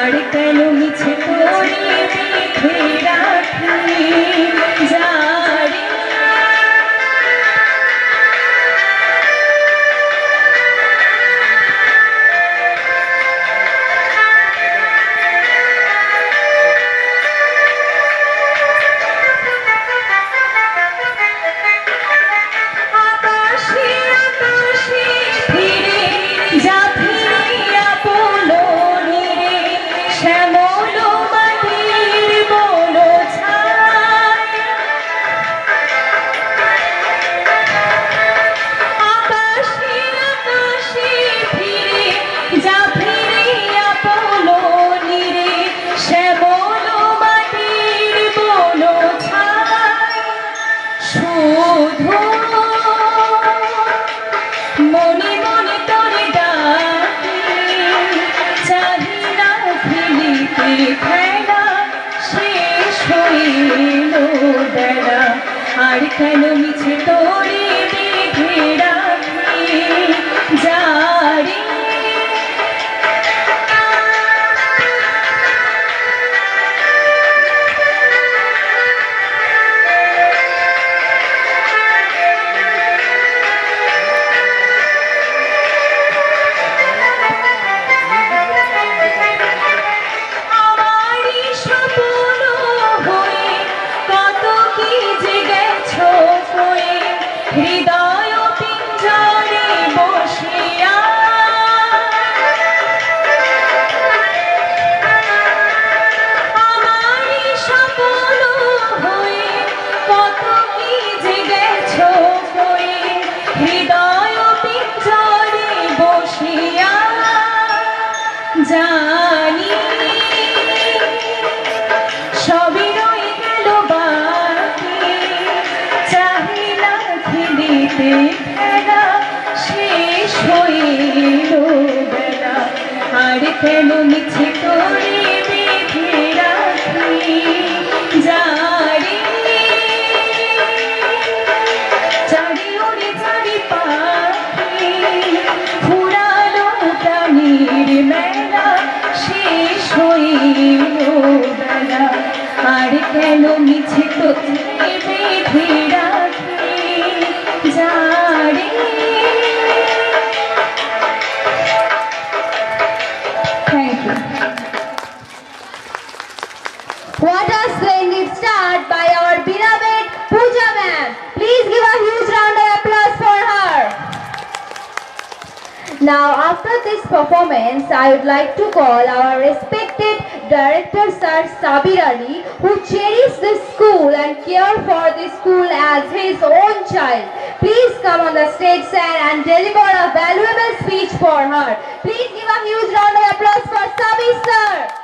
আর কেন মিছে করে বেঁধে রাখি জারি আর কেন মিছে তোরে বেঁধে রাখি জারি হৃদয় পিঞ্জরে বসিয়া আমারই স্বপ্ন হয়ে কত কি যে গেছো কয়ে হৃদয় পিঞ্জরে বসিয়া জানি সবই রয়ে গেল বাকি চাহিলা খেলা শেষ হইল বেলা আর কেন মিছে করে বেঁধে রাখি জারি চারি ওরে চারি পাখি ফুরালো প্রাণীর মেলা শেষ হইল বেলা আর কেন মিছে করে বেঁধে রাখি জারি Thank you. What a splendid start by our beloved Pooja ma'am. Please give a huge round of applause for her. Now after this performance, I would like to call our respected Director Sir Sabir Ali, who cherishes this school and cares for this school as his own child. Please come on the stage, sir, and deliver a valuable speech for her. Please give a huge round of applause for Sabir sir.